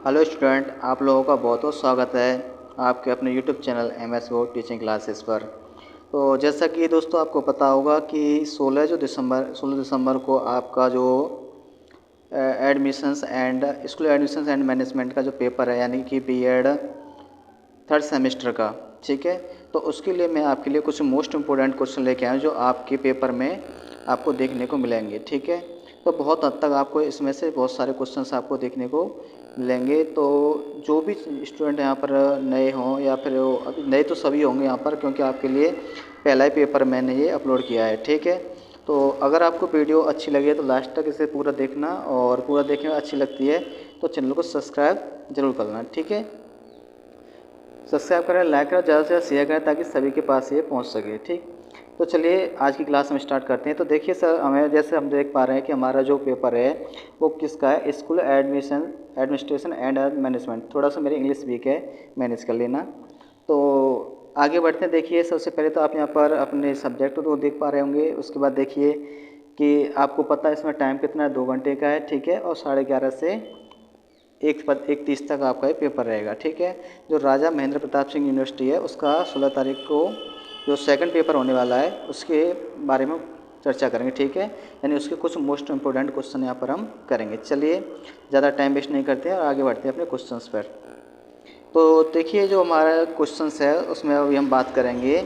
Hello student, आप लोगों का बहुत बहुत स्वागत है आपके अपने YouTube channel MS teaching classes पर। तो जैसा कि दोस्तों आपको पता होगा कि 16 दिसंबर को आपका जो admissions and school admissions and management का जो पेपर है, यानी कि B.Ed थर्ड सेमेस्टर का, ठीक है। तो उसके लिए मैं आपके लिए कुछ मोस्ट इम्पोर्टेंट क्वेश्चन लेके आया हूँ जो आपके पेपर में आपको देखने को मिलेंगे, ठीक है। तो बहुत हद तक आपको इसमें से बहुत सारे क्वेश्चंस आपको देखने को मिलेंगे। तो जो भी स्टूडेंट यहाँ पर नए हों या फिर अभी नए तो सभी होंगे यहाँ पर, क्योंकि आपके लिए पहला ही पेपर मैंने ये अपलोड किया है, ठीक है। तो अगर आपको वीडियो अच्छी लगे तो लास्ट तक इसे पूरा देखना, और पूरा देखने में अच्छी लगती है तो चैनल को सब्सक्राइब जरूर करना, ठीक है। सब्सक्राइब करें, लाइक करें, ज़्यादा से ज़्यादा शेयर करें ताकि सभी के पास ये पहुंच सके, ठीक। तो चलिए आज की क्लास हम स्टार्ट करते हैं। तो देखिए सर, हमें जैसे हम देख पा रहे हैं कि हमारा जो पेपर है वो किसका है, स्कूल एडमिनिस्ट्रेशन एंड मैनेजमेंट। थोड़ा सा मेरी इंग्लिश वीक है, मैनेज कर लेना। तो आगे बढ़ते हैं। देखिए सबसे पहले तो आप यहाँ पर अपने सब्जेक्ट को देख पा रहे होंगे। उसके बाद देखिए कि आपको पता है इसमें टाइम कितना है, 2 घंटे का है, ठीक है। और 11:30 से 1:30 तक आपका ये पेपर रहेगा, ठीक है। जो राजा महेंद्र प्रताप सिंह यूनिवर्सिटी है उसका 16 तारीख को जो सेकंड पेपर होने वाला है उसके बारे में चर्चा करेंगे, ठीक है। यानी उसके कुछ मोस्ट इम्पोर्टेंट क्वेश्चन यहाँ पर हम करेंगे। चलिए ज़्यादा टाइम वेस्ट नहीं करते हैं और आगे बढ़ते हैं अपने क्वेश्चंस पर। तो देखिए जो हमारा क्वेश्चंस है उसमें अभी हम बात करेंगे।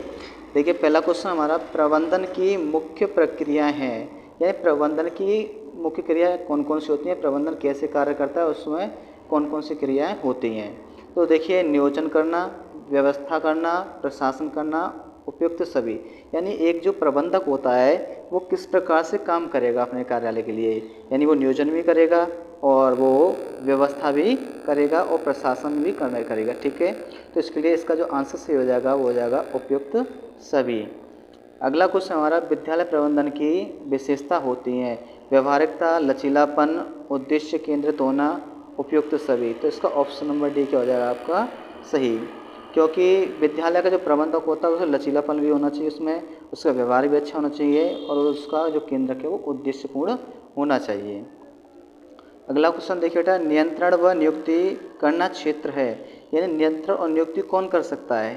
देखिए पहला क्वेश्चन हमारा, प्रबंधन की मुख्य प्रक्रियाएँ हैं, यानी प्रबंधन की मुख्य क्रियाएँ कौन कौन सी होती हैं, प्रबंधन कैसे कार्य करता है, उसमें कौन कौन सी क्रियाएँ होती हैं। तो देखिए नियोजन करना, व्यवस्था करना, प्रशासन करना, उपयुक्त सभी। यानी एक जो प्रबंधक होता है वो किस प्रकार से काम करेगा अपने कार्यालय के लिए, यानी वो नियोजन भी करेगा और वो व्यवस्था भी करेगा और प्रशासन भी करेगा, ठीक है। तो इसके लिए इसका जो आंसर सही हो जाएगा वो हो जाएगा उपयुक्त सभी। अगला क्वेश्चन हमारा, विद्यालय प्रबंधन की विशेषता होती हैं, व्यवहारिकता, लचीलापन, उद्देश्य केंद्रित होना, उपयुक्त सभी। तो इसका ऑप्शन नंबर डी क्या हो जाएगा आपका सही, क्योंकि विद्यालय का जो प्रबंधक होता है उसे लचीलापन भी होना चाहिए, उसमें उसका व्यवहार भी अच्छा होना चाहिए और उसका जो केंद्रक है वो उद्देश्यपूर्ण होना चाहिए। अगला क्वेश्चन देखिए बेटा, नियंत्रण व नियुक्ति करना क्षेत्र है, यानी नियंत्रण और नियुक्ति कौन कर सकता है,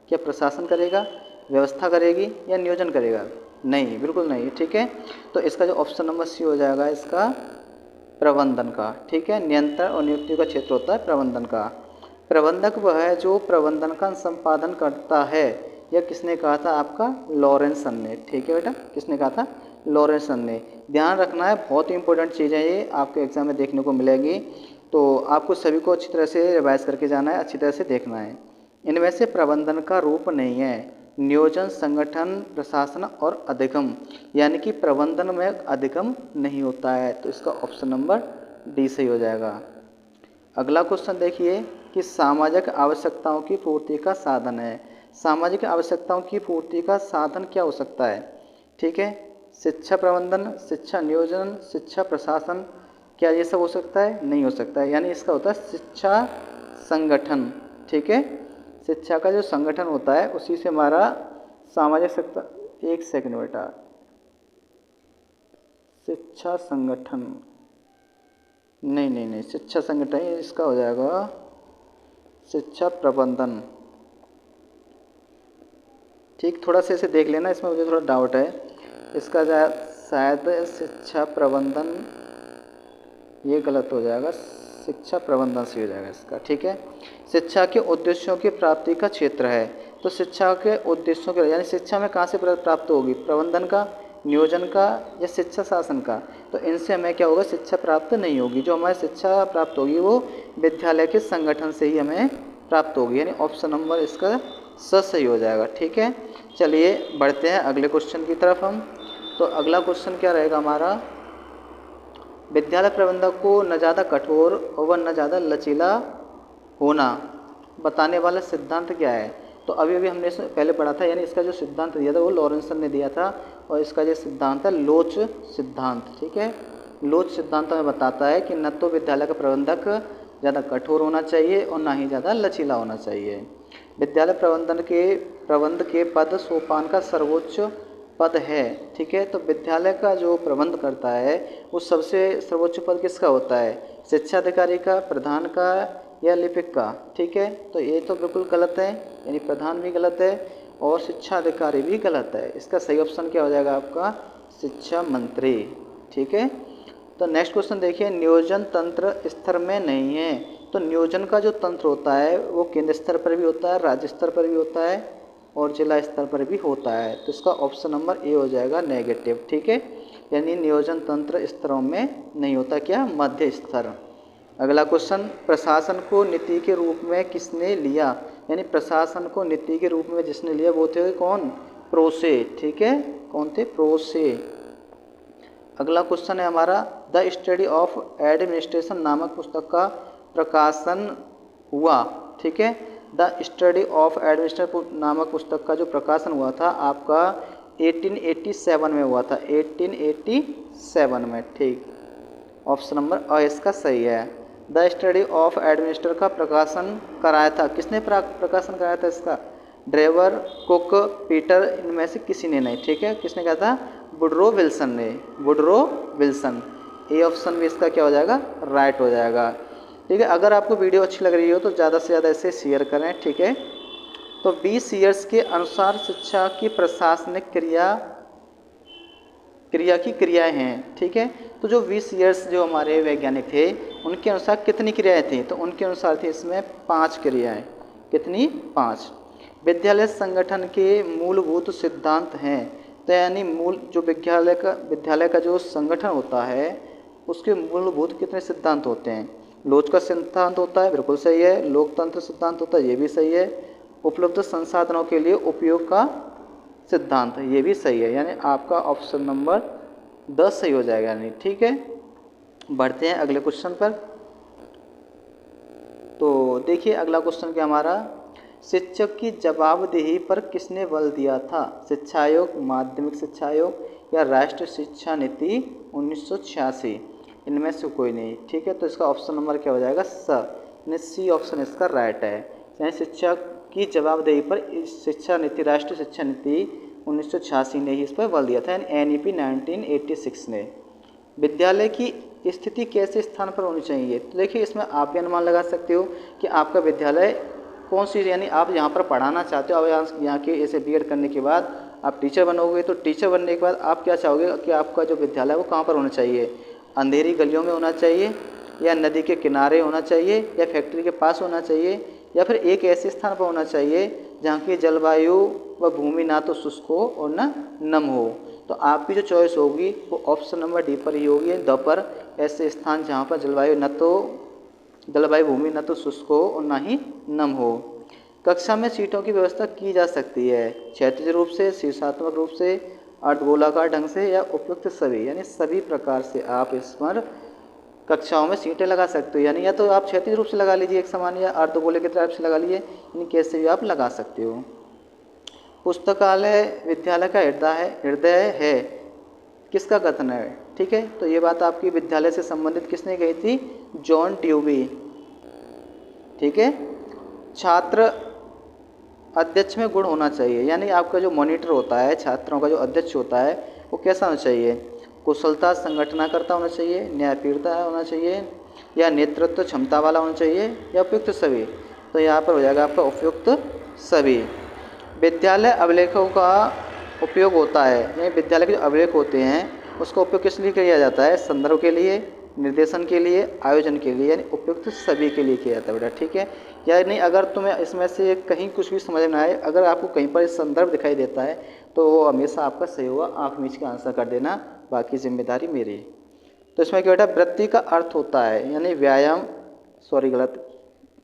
क्या प्रशासन करेगा, व्यवस्था करेगी या नियोजन करेगा? नहीं, बिल्कुल नहीं, ठीक है। तो इसका जो ऑप्शन नंबर सी हो जाएगा इसका प्रबंधन का, ठीक है। नियंत्रण और नियुक्ति का क्षेत्र होता है प्रबंधन का। प्रबंधक वह है जो प्रबंधन का संपादन करता है। यह किसने कहा था आपका, लॉरेंसन ने, ठीक है बेटा। किसने कहा था, लॉरेंसन ने। ध्यान रखना है, बहुत ही इंपॉर्टेंट चीज़ है ये, आपके एग्जाम में देखने को मिलेगी। तो आपको सभी को अच्छी तरह से रिवाइज करके जाना है, अच्छी तरह से देखना है। इनमें से प्रबंधन का रूप नहीं है नियोजन, संगठन, प्रशासन और अधिगम, यानी कि प्रबंधन में अधिगम नहीं होता है। तो इसका ऑप्शन नंबर डी सही हो जाएगा। अगला क्वेश्चन देखिए कि सामाजिक आवश्यकताओं की पूर्ति का साधन है। सामाजिक आवश्यकताओं की पूर्ति का साधन क्या हो सकता है, ठीक है। शिक्षा प्रबंधन, शिक्षा नियोजन, शिक्षा प्रशासन, क्या ये सब हो सकता है? नहीं हो सकता है। यानी इसका होता है शिक्षा संगठन, ठीक है। शिक्षा का जो संगठन होता है उसी से हमारा सामाजिक सत्ता, एक सेकंड बेटा, शिक्षा संगठन, नहीं नहीं नहीं, शिक्षा संगठन इसका हो जाएगा शिक्षा प्रबंधन, ठीक। थोड़ा सा इसे देख लेना, इसमें मुझे थोड़ा डाउट है। इसका शायद शिक्षा प्रबंधन, ये गलत हो जाएगा, शिक्षा प्रबंधन से हो जाएगा इसका, ठीक है। शिक्षा के उद्देश्यों की प्राप्ति का क्षेत्र है। तो शिक्षा के उद्देश्यों के, यानी शिक्षा में कहाँ से प्राप्त होगी, प्रबंधन का, नियोजन का या शिक्षा शासन का? तो इनसे हमें क्या होगा, शिक्षा प्राप्त नहीं होगी। जो हमारी शिक्षा प्राप्त होगी वो विद्यालय के संगठन से ही हमें प्राप्त होगी, यानी ऑप्शन नंबर इसका सही हो जाएगा, ठीक है। चलिए बढ़ते हैं अगले क्वेश्चन की तरफ हम। तो अगला क्वेश्चन क्या रहेगा हमारा, विद्यालय प्रबंधक को न ज़्यादा कठोर व न ज़्यादा लचीला होना बताने वाला सिद्धांत क्या है? तो अभी अभी हमने पहले पढ़ा था, यानी इसका जो सिद्धांत दिया था वो लॉरेंसन ने दिया था, और इसका जो सिद्धांत है लोच सिद्धांत, ठीक है। लोच सिद्धांत हमें बताता है कि न तो विद्यालय का प्रबंधक ज़्यादा कठोर होना चाहिए और ना ही ज़्यादा लचीला होना चाहिए। विद्यालय प्रबंध के पद सोपान का सर्वोच्च पद है, ठीक है। तो विद्यालय का जो प्रबंध करता है वो सबसे सर्वोच्च पद किसका होता है? शिक्षा अधिकारी का, प्रधान का या लिपिक का, ठीक है। तो ये तो बिल्कुल गलत है, यानी प्रधान भी गलत है और शिक्षा अधिकारी भी गलत है। इसका सही ऑप्शन क्या हो जाएगा आपका? शिक्षा मंत्री, ठीक है। तो नेक्स्ट क्वेश्चन देखिए, नियोजन तंत्र स्तर में नहीं है। तो नियोजन का जो तंत्र होता है वो केंद्र स्तर पर भी होता है, राज्य स्तर पर भी होता है और जिला स्तर पर भी होता है। तो इसका ऑप्शन नंबर ए हो जाएगा नेगेटिव, ठीक है। यानी नियोजन तंत्र स्तरों में नहीं होता, क्या? मध्य स्तर। अगला क्वेश्चन, प्रशासन को नीति के रूप में किसने लिया? यानी प्रशासन को नीति के रूप में जिसने लिया वो थे कौन? प्रोसे, ठीक है। कौन थे? प्रोसे। अगला क्वेश्चन है हमारा, द स्टडी ऑफ एडमिनिस्ट्रेशन नामक पुस्तक का प्रकाशन हुआ, ठीक है। द स्टडी ऑफ एडमिनिस्ट्रेशन नामक पुस्तक का जो प्रकाशन हुआ था आपका 1887 में हुआ था, 1887 में, ठीक। ऑप्शन नंबर अ इसका सही है। द स्टडी ऑफ एडमिनिस्ट्रेटर का प्रकाशन कराया था, किसने प्रकाशन कराया था इसका? ड्रेवर, कुक, पीटर, इनमें से किसी ने नहीं, ठीक है। किसने कहा था? वुडरो विल्सन ने, वुडरो विल्सन। ए ऑप्शन भी इसका क्या हो जाएगा? राइट हो जाएगा, ठीक है। अगर आपको वीडियो अच्छी लग रही हो तो ज़्यादा से ज़्यादा इसे शेयर करें, ठीक है। तो 20 ईयर्स के अनुसार शिक्षा की प्रशासनिक क्रिया की क्रियाएं हैं, ठीक है। तो जो 20 ईयर्स जो हमारे वैज्ञानिक थे उनके अनुसार कितनी क्रियाएं थी? तो उनके अनुसार थी इसमें 5 क्रियाएं। कितनी? 5। विद्यालय संगठन के मूलभूत सिद्धांत हैं। तो यानी मूल जो विद्यालय का जो संगठन होता है उसके मूलभूत कितने सिद्धांत होते हैं? लोच का सिद्धांत होता है, बिल्कुल सही है। लोकतंत्र सिद्धांत होता है, ये भी सही है। उपलब्ध संसाधनों के लिए उपयोग का सिद्धांत, ये भी सही है। यानी आपका ऑप्शन नंबर 10 सही हो जाएगा, यानी ठीक है। बढ़ते हैं अगले क्वेश्चन पर। तो देखिए अगला क्वेश्चन क्या हमारा, शिक्षक की जवाबदेही पर किसने बल दिया था? शिक्षा आयोग, माध्यमिक शिक्षा आयोग या राष्ट्रीय शिक्षा नीति 1986, इनमें से कोई नहीं, ठीक है। तो इसका ऑप्शन नंबर क्या हो जाएगा? सी ऑप्शन इसका राइट है। यानी शिक्षक की जवाबदेही पर शिक्षा नीति, राष्ट्रीय शिक्षा नीति 1986 ने ही इस पर बल दिया था, यानी एनईपी 1986 ने। विद्यालय की स्थिति कैसे स्थान पर होनी चाहिए? तो देखिए इसमें आप भी अनुमान लगा सकते हो कि आपका विद्यालय कौन सी, यानी आप यहाँ पर पढ़ाना चाहते हो, अब यहाँ के ऐसे बीएड करने के बाद आप टीचर बनोगे, तो टीचर बनने के बाद आप क्या चाहोगे कि आपका जो विद्यालय है वो कहाँ पर होना चाहिए? अंधेरी गलियों में होना चाहिए, या नदी के किनारे होना चाहिए, या फैक्ट्री के पास होना चाहिए, या फिर एक ऐसे स्थान पर होना चाहिए जहाँ की जलवायु व भूमि ना तो शुष्क हो और ना नम हो। तो आपकी जो चॉइस होगी वो ऑप्शन नंबर डी पर ही होगी, द पर। ऐसे स्थान जहाँ पर जलवायु भूमि न तो शुष्क हो और ना ही नम हो। कक्षा में सीटों की व्यवस्था की जा सकती है क्षैतिज रूप से, शीर्षात्मक रूप से, अर्धगोलाकार ढंग से या उपयुक्त सभी, यानी सभी प्रकार से आप इस पर कक्षाओं में सीटें लगा सकते हो। यानी या तो आप क्षैतिज रूप से लगा लीजिए एक समान, या अर्धगोले की तरफ से लगा लीजिए, यानी कैसे भी आप लगा सकते हो। पुस्तकालय विद्यालय का हृदय है, किसका कथन है? ठीक है, तो ये बात आपकी विद्यालय से संबंधित किसने कही थी? जॉन ड्यूवी, ठीक है। छात्र अध्यक्ष में गुण होना चाहिए, यानी आपका जो मॉनिटर होता है, छात्रों का जो अध्यक्ष होता है वो कैसा होना चाहिए? कुशलता, संगठनकर्ता होना चाहिए, न्यायप्रियता होना चाहिए, या नेतृत्व क्षमता वाला होना चाहिए, या उपयुक्त सभी। तो यहाँ पर हो जाएगा आपका उपयुक्त सभी। विद्यालय अभिलेखों का उपयोग होता है, यानी विद्यालय के जो अभिलेख होते हैं उसका उपयोग किस लिए किया जाता है? संदर्भ के लिए, निर्देशन के लिए, आयोजन के लिए, यानी उपयुक्त सभी के लिए किया जाता है बेटा, ठीक है। यानी अगर तुम्हें इसमें से कहीं कुछ भी समझ में आए, अगर आपको कहीं पर संदर्भ दिखाई देता है तो वो हमेशा आपका सही होगा, आँख मीच के आंसर कर देना, बाकी जिम्मेदारी मेरी। तो इसमें क्या बेटा, वृत्ति का अर्थ होता है, यानी व्यायाम, सॉरी गलत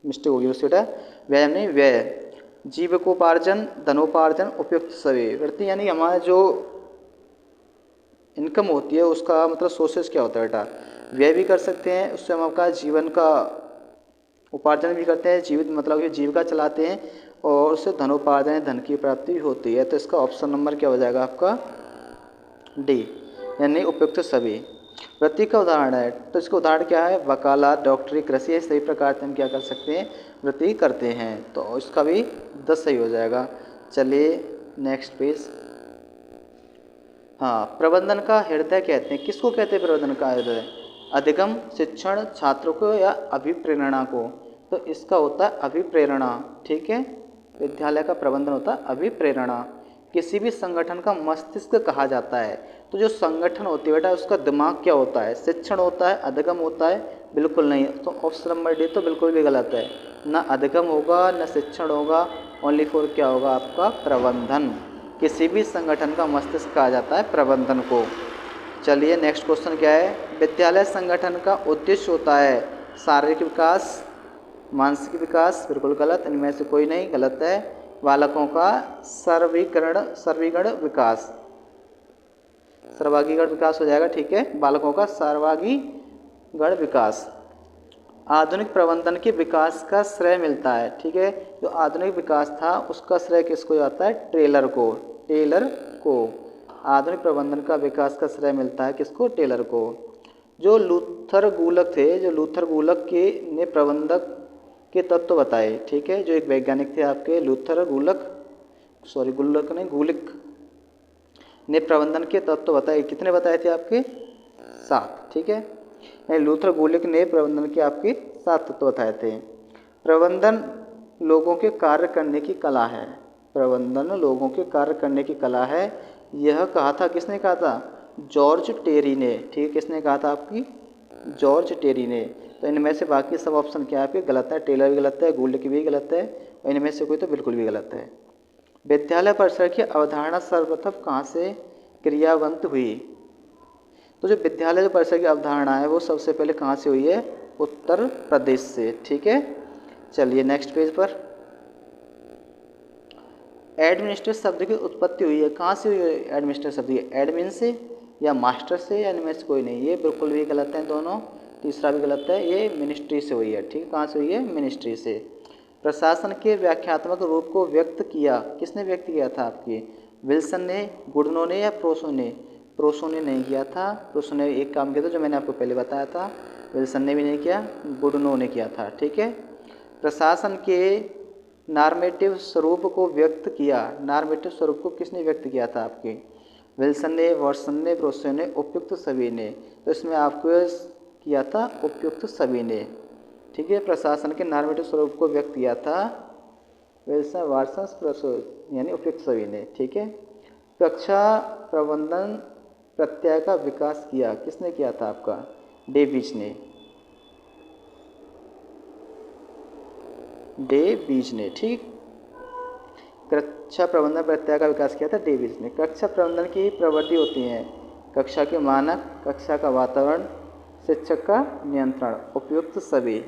मिस्टेक होगी उससे बेटा, व्यायाम नहीं व्यय, जीविकोपार्जन, धनोपार्जन, उपयुक्त सभी। वृत्ति यानी हमारा जो इनकम होती है उसका मतलब सोर्सेस क्या होता है बेटा? व्यय भी कर सकते हैं, उससे हम आपका जीवन का उपार्जन भी करते हैं, जीवित मतलब कि जीविका चलाते हैं, और उससे धनोपार्जन, धन की प्राप्ति होती है। तो इसका ऑप्शन नंबर क्या हो जाएगा आपका? डी, यानी उपयुक्त सभी। वृत्ति का उदाहरण है, तो इसका उदाहरण क्या है? वकालत, डॉक्टरी, कृषि, इस सभी प्रकार से हम क्या कर सकते हैं? वृत्ति करते हैं। तो इसका भी 10 सही हो जाएगा। चलिए नेक्स्ट पेज। हाँ, प्रबंधन का हृदय कहते हैं, किसको कहते हैं प्रबंधन का हृदय? अधिगम, शिक्षण, छात्रों को या अभिप्रेरणा को? तो इसका होता है अभिप्रेरणा। ठीक है, विद्यालय का प्रबंधन होता है अभिप्रेरणा। किसी भी संगठन का मस्तिष्क कहा जाता है। तो जो संगठन होती है बेटा उसका दिमाग क्या होता है? शिक्षण होता है, अधिगम होता है? बिल्कुल नहीं। तो ऑप्शन नंबर डी तो बिल्कुल भी गलत है, ना अधिगम होगा ना शिक्षण होगा, ओनली फॉर क्या होगा आपका? प्रबंधन। किसी भी संगठन का मस्तिष्क कहा जाता है प्रबंधन को। चलिए नेक्स्ट क्वेश्चन क्या है? विद्यालय संगठन का उद्देश्य होता है शारीरिक विकास, मानसिक विकास? बिल्कुल गलत, इनमें से कोई नहीं, गलत है। बालकों का सर्वीकरण विकास, सर्वांगीण विकास हो जाएगा। ठीक है, बालकों का सर्वांगीण विकास। आधुनिक प्रबंधन के विकास का श्रेय मिलता है। ठीक है, जो आधुनिक विकास था उसका श्रेय किसको जाता है? टेलर को। टेलर को आधुनिक प्रबंधन का विकास का श्रेय मिलता है, किसको? टेलर को। जो लूथर गुल्क थे, जो लूथर गुल्क के ने प्रबंधक के तत्व बताए। ठीक है, जो एक वैज्ञानिक थे आपके लूथर गुल्क, सॉरी गुल्क नहीं, गुलिक ने प्रबंधन के तत्व बताए। कितने बताए थे आपके? 7। ठीक है, लूथर गुलिक ने प्रबंधन के आपके 7 तत्व बताए थे। प्रबंधन लोगों के कार्य करने की कला है। प्रबंधन लोगों के कार्य करने की कला है, यह कहा था, किसने कहा था? जॉर्ज टेरी ने। ठीक है, किसने कहा था आपकी? जॉर्ज टेरी ने। तो इनमें से बाकी सब ऑप्शन क्या है आपके? गलत है। टेलर भी गलत है, गुल्क भी गलत है, और इनमें से कोई तो बिल्कुल भी गलत है। विद्यालय परिसर की अवधारणा सर्वप्रथम कहाँ से क्रियान्वित हुई? तो जो विद्यालय परिसर की अवधारणा है वो सबसे पहले कहाँ से हुई है? उत्तर प्रदेश से। ठीक है, चलिए नेक्स्ट पेज पर। एडमिनिस्ट्रेट शब्द की उत्पत्ति हुई है, कहाँ से हुई है एडमिनिस्ट्रेट शब्द की? एडमिन से या मास्टर से या इनमें से कोई नहीं, ये बिल्कुल भी गलत है दोनों। तीसरा भी गलत है, ये मिनिस्ट्री से हुई है। ठीक है, कहाँ से हुई है? मिनिस्ट्री से। प्रशासन के व्याख्यात्मक रूप को व्यक्त किया, किसने व्यक्त किया था आपकी? विल्सन ने, गुडनो ने या प्रोसो ने? प्रोसो ने नहीं किया था, प्रोसो ने एक काम किया था जो मैंने आपको पहले बताया था। विल्सन ने भी नहीं किया, गुडनो ने किया था। ठीक है, प्रशासन के नॉर्मेटिव स्वरूप को व्यक्त किया। नॉर्मेटिव स्वरूप को किसने व्यक्त किया था आपके? विल्सन ने, वाटसन ने, प्रोसो ने, उपयुक्त सभी ने? तो इसमें आपको किया था उपयुक्त सभी ने। ठीक है, प्रशासन के नॉर्मेटिव स्वरूप को व्यक्त किया था विल्सन, वाटसन, प्रोसो, यानी उपयुक्त सभी ने। ठीक है, कक्षा प्रबंधन प्रत्यय का विकास किया, किसने किया था आपका? डेविज ने। डेविज ने। ठीक, कक्षा प्रबंधन प्रत्यय का विकास किया था डेविज ने। कक्षा प्रबंधन की प्रवृत्ति होती है कक्षा के मानक, कक्षा का वातावरण, शिक्षक का नियंत्रण, उपयुक्त सभी।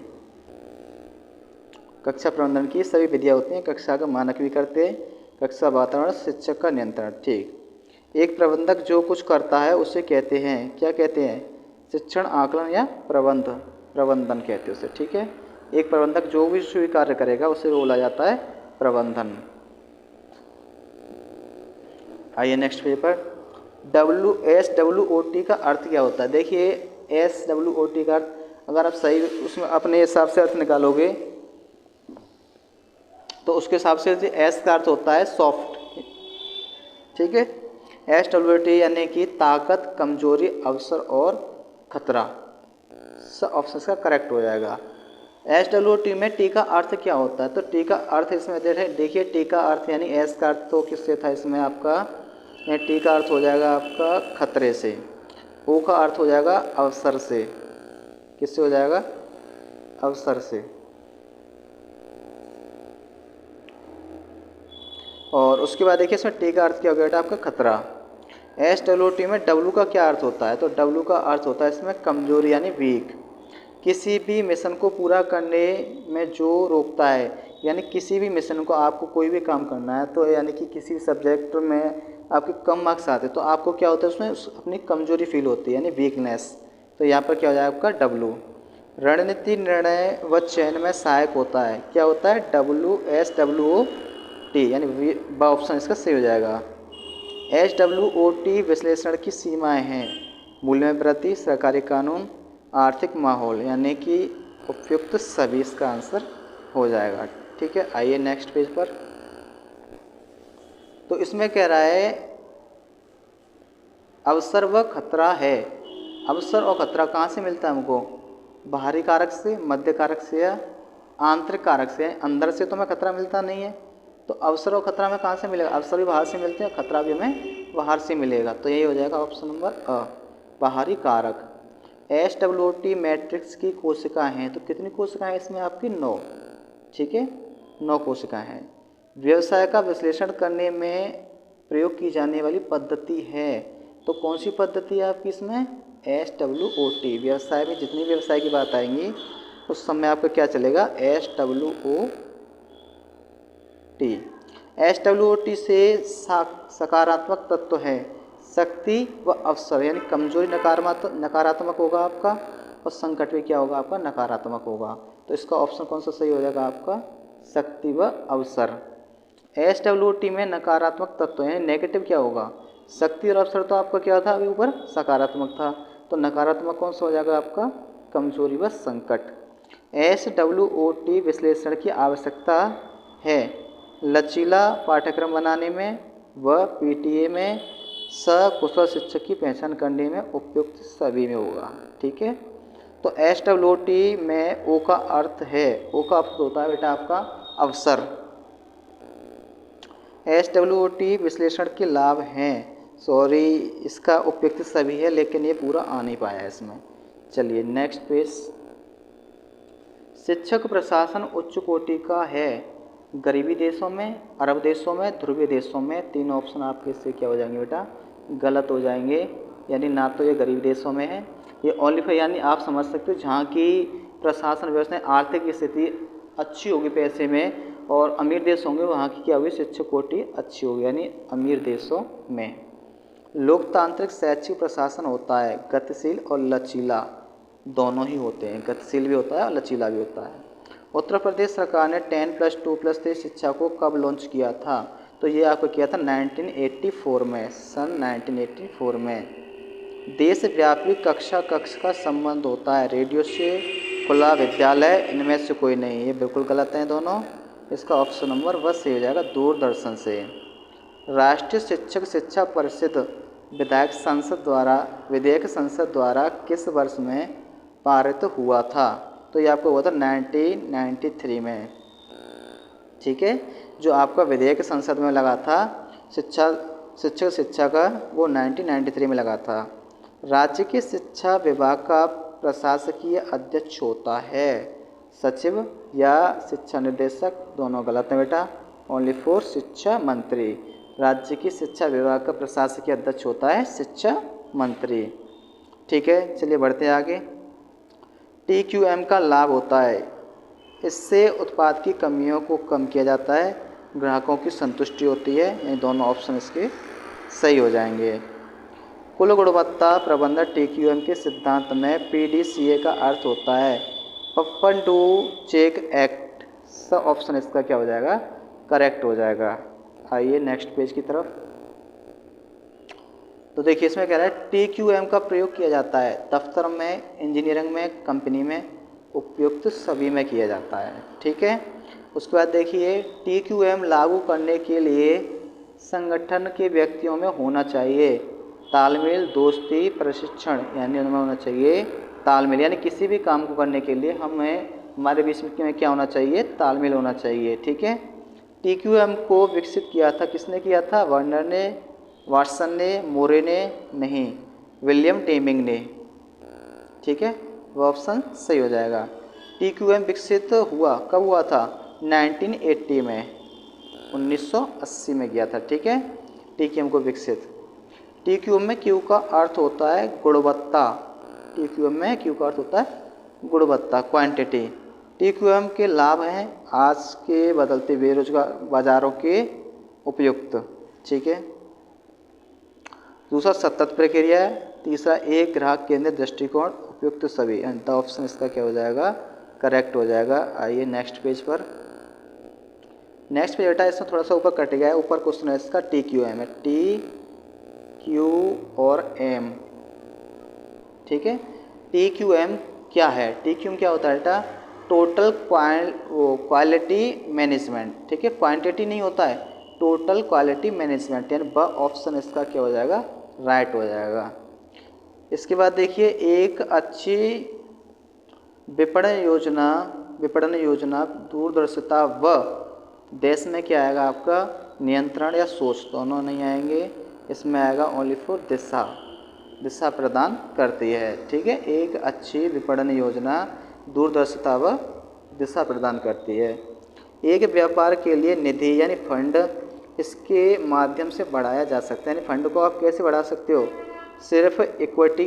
कक्षा प्रबंधन की सभी विधियाँ होती हैं, कक्षा का मानक भी करते हैं, कक्षा वातावरण, शिक्षक का नियंत्रण। ठीक, एक प्रबंधक जो कुछ करता है उसे कहते हैं, क्या कहते हैं? शिक्षण, आकलन या प्रबंधन कहते हैं उसे। ठीक है, एक प्रबंधक जो भी स्वीकार करेगा उसे बोला जाता है प्रबंधन। आइए नेक्स्ट पेज पर। SWOT का अर्थ क्या होता है? देखिए SWOT का अर्थ अगर आप सही उसमें अपने हिसाब से अर्थ निकालोगे तो उसके हिसाब से एस का अर्थ होता है सॉफ्ट। ठीक है, SWOT यानी कि ताकत, कमजोरी, अवसर और खतरा। सब ऑप्शन का करेक्ट हो जाएगा। SWOT में टी का अर्थ क्या होता है? तो टी का अर्थ इसमें देखिए, टी का अर्थ यानी एस का अर्थ तो किससे था इसमें आपका? टी का अर्थ हो जाएगा आपका खतरे से। ओ का अर्थ हो जाएगा अवसर से। किससे हो जाएगा? अवसर से। और उसके बाद देखिए इसमें टी का अर्थ क्या हो गया आपका? खतरा। SWOT में डब्ल्यू का क्या अर्थ होता है? तो डब्ल्यू का अर्थ होता है इसमें कमजोरी यानी वीक। किसी भी मिशन को पूरा करने में जो रोकता है, यानी किसी भी मिशन को आपको कोई भी काम करना है तो यानी कि किसी सब्जेक्ट में आपके कम मार्क्स आते हैं तो आपको क्या होता है उसमें अपनी कमजोरी फील होती है यानी वीकनेस। तो यहाँ पर क्या हो जाएगा आपका? डब्ल्यू। रणनीति निर्णय व चयन में सहायक होता है, क्या होता है? SWOT यानी ऑप्शन इसका सही हो जाएगा। SWOT विश्लेषण की सीमाएं हैं मूल्य में वृद्धि, सरकारी कानून, आर्थिक माहौल, यानी कि उपयुक्त सभी इसका आंसर हो जाएगा। ठीक है, आइए नेक्स्ट पेज पर। तो इसमें कह रहा है अवसर व खतरा है। अवसर और खतरा कहाँ से मिलता है हमको? बाहरी कारक से, मध्य कारक से या आंतरिक कारक से। अंदर से तो हमें खतरा मिलता नहीं है, तो अवसर और खतरा हमें कहाँ से मिलेगा? अवसर भी बाहर से मिलते हैं, खतरा भी हमें बाहर से मिलेगा। तो यही हो जाएगा ऑप्शन नंबर अ, बाहरी कारक। SWOT मैट्रिक्स की कोशिकाएं हैं, तो कितनी कोशिकाएं इसमें आपकी? 9। ठीक है, 9 कोशिकाएं हैं। व्यवसाय का विश्लेषण करने में प्रयोग की जाने वाली पद्धति है, तो कौन सी पद्धति है आपकी इसमें? SWOT। व्यवसाय में जितनी व्यवसाय की बात आएंगी उस समय आपका क्या चलेगा? SWOT। SWOT से सकारात्मक तत्व है शक्ति व अवसर, यानी कमजोरी नकारात्मक होगा आपका, और संकट भी क्या होगा आपका? नकारात्मक होगा। तो इसका ऑप्शन कौन सा सही हो जाएगा आपका? शक्ति व अवसर। SWOT में नकारात्मक तत्व है, नेगेटिव क्या होगा? शक्ति और अवसर तो आपका क्या था अभी ऊपर? सकारात्मक था, तो नकारात्मक कौन सा हो जाएगा आपका? कमजोरी व संकट। SWOT विश्लेषण की आवश्यकता है लचीला पाठ्यक्रम बनाने में व PTA में सकुशल शिक्षक की पहचान करने में उपयुक्त सभी में होगा। ठीक है, तो SWOT में O का अर्थ है, O का अर्थ होता है बेटा आपका अवसर। SWOT विश्लेषण के लाभ हैं, सॉरी इसका उपयुक्त सभी है, लेकिन ये पूरा आ नहीं पाया है इसमें। चलिए नेक्स्ट पेज। शिक्षक प्रशासन उच्च कोटि का है गरीबी देशों में, अरब देशों में, ध्रुवीय देशों में। 3 ऑप्शन आपके इससे क्या हो जाएंगे बेटा? गलत हो जाएंगे, यानी ना तो ये गरीब देशों में है, ये ओनली यानी आप समझ सकते हो जहाँ की प्रशासन व्यवस्था आर्थिक स्थिति अच्छी होगी पैसे में, और अमीर देश होंगे वहाँ की क्या होगी? शिक्षक कोटि अच्छी होगी, यानी अमीर देशों में। लोकतांत्रिक शैक्षिक प्रशासन होता है गतिशील और लचीला, दोनों ही होते हैं, गतिशील भी होता है और लचीला भी होता है। उत्तर प्रदेश सरकार ने 10+2+3 शिक्षा को कब लॉन्च किया था? तो ये आपको किया था 1984 में, सन 1984 में। देशव्यापी कक्षा कक्ष का संबंध होता है रेडियो से, खुला विद्यालय, इनमें से कोई नहीं, ये बिल्कुल गलत हैं दोनों। इसका ऑप्शन नंबर व सही हो जाएगा, दूरदर्शन से। राष्ट्रीय शिक्षक शिक्षा परिषद विधेयक संसद द्वारा किस वर्ष में पारित हुआ था? तो ये आपको हुआ था 1993 में। ठीक है, जो आपका विधेयक संसद में लगा था शिक्षा का, वो 1993 में लगा था। राज्य के शिक्षा विभाग का प्रशासकीय अध्यक्ष होता है सचिव या शिक्षा निर्देशक, दोनों गलत हैं बेटा, ओनली फॉर शिक्षा मंत्री। राज्य की शिक्षा विभाग का प्रशासकीय अध्यक्ष होता है शिक्षा मंत्री। ठीक है, चलिए बढ़ते हैं आगे। TQM का लाभ होता है, इससे उत्पाद की कमियों को कम किया जाता है, ग्राहकों की संतुष्टि होती है, ये दोनों ऑप्शन इसके सही हो जाएंगे। कुल गुणवत्ता प्रबंधन TQM के सिद्धांत में PDCA का अर्थ होता है पपन डू चेक एक्ट, सब ऑप्शन इसका क्या हो जाएगा? करेक्ट हो जाएगा। आइए नेक्स्ट पेज की तरफ। तो देखिए इसमें कह रहा है TQM का प्रयोग किया जाता है दफ्तर में, इंजीनियरिंग में, कंपनी में, उपयुक्त सभी में किया जाता है। ठीक है, उसके बाद देखिए TQM लागू करने के लिए संगठन के व्यक्तियों में होना चाहिए तालमेल, दोस्ती, प्रशिक्षण, यानी उनमें होना चाहिए तालमेल, यानी किसी भी काम को करने के लिए हमारे बीच में क्या होना चाहिए? तालमेल होना चाहिए। ठीक है, TQM को विकसित किया था, किसने किया था? वर्नर ने, वाटसन ने, मोरे ने नहीं, विलियम डेमिंग ने। ठीक है, वो ऑप्शन सही हो जाएगा। TQM विकसित हुआ कब हुआ था? 1980 में, 1980 में किया था। ठीक है, TQM को विकसित। TQM में Q का अर्थ होता है गुणवत्ता, TQM में Q का अर्थ होता है गुणवत्ता, क्वांटिटी। TQM के लाभ हैं आज के बदलते बेरोजगार बाजारों के उपयुक्त। ठीक है, दूसरा सतत प्रक्रिया है, तीसरा एक ग्राहक केंद्रित दृष्टिकोण, उपयुक्त सभी, एंड द ऑप्शन इसका क्या हो जाएगा? करेक्ट हो जाएगा। आइए नेक्स्ट पेज पर। नेक्स्ट पेज बेटा इसमें थोड़ा सा ऊपर कट गया है, ऊपर क्वेश्चन है इसका TQM है, TQ और M। ठीक है, TQM क्या है? TQM क्या होता है बेटा? Total quality management. ठीक है, क्वांटिटी नहीं होता है, टोटल क्वालिटी मैनेजमेंट, यानी ब ऑप्शन इसका क्या हो जाएगा? राइट हो जाएगा। इसके बाद देखिए, एक अच्छी विपणन योजना दूरदर्शिता व देश में क्या आएगा आपका, नियंत्रण या सोच, दोनों नहीं आएंगे, इसमें आएगा ओनली फॉर दिशा प्रदान करती है। ठीक है, एक अच्छी विपणन योजना दूरदर्शिता व दिशा प्रदान करती है। एक व्यापार के लिए निधि यानी फंड, इसके माध्यम से बढ़ाया जा सकता है। यानी फंड को आप कैसे बढ़ा सकते हो, सिर्फ इक्विटी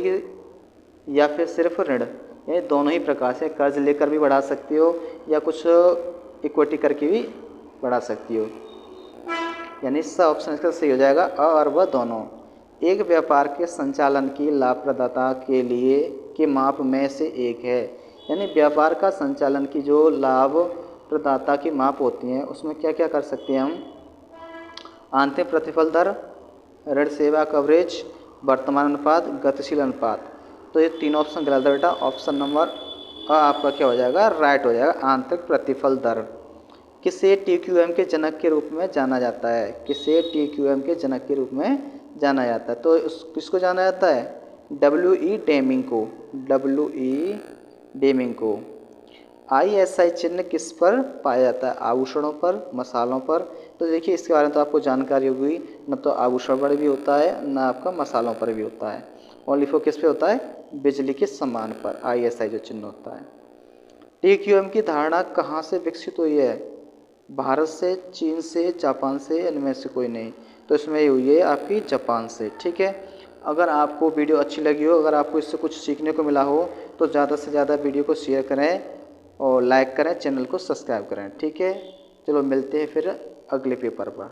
या फिर सिर्फ ऋण, ये दोनों ही प्रकार से, कर्ज लेकर भी बढ़ा सकती हो या कुछ इक्विटी करके भी बढ़ा सकती हो। यानी इस ऑप्शन इसका सही हो जाएगा, अ और व दोनों। एक व्यापार के संचालन की लाभप्रदता के लिए के माप में से एक है। यानी व्यापार का संचालन की जो लाभप्रदता की माप होती हैं उसमें क्या क्या कर सकते हैं हम, आंतरिक प्रतिफल दर, ऋण सेवा कवरेज, वर्तमान अनुपात, गतिशील अनुपात। तो ये तीन ऑप्शन गलत है बेटा, ऑप्शन नंबर अ आपका क्या हो जाएगा, राइट हो जाएगा, आंतरिक प्रतिफल दर। किसे TQM के जनक के रूप में जाना जाता है, किसे TQM के जनक के रूप में जाना जाता है, तो किसको जाना जाता है, WE डेमिंग को। ISI चिन्ह किस पर पाया जाता है, आभूषणों पर, मसालों पर। तो देखिए इसके बारे में तो आपको जानकारी होगी, न तो आभूषण पर भी होता है न आपका मसालों पर भी होता है, ओनली फॉर किस पे होता है, बिजली के सामान पर ISI जो चिन्ह होता है। TQM की धारणा कहाँ से विकसित हुई है, भारत से, चीन से, जापान से, इनमें से कोई नहीं। तो इसमें ये हुई है आपकी जापान से। ठीक है, अगर आपको वीडियो अच्छी लगी हो, अगर आपको इससे कुछ सीखने को मिला हो तो ज़्यादा से ज़्यादा वीडियो को शेयर करें और लाइक करें, चैनल को सब्सक्राइब करें। ठीक है, चलो मिलते हैं फिर अगले पेपर पर।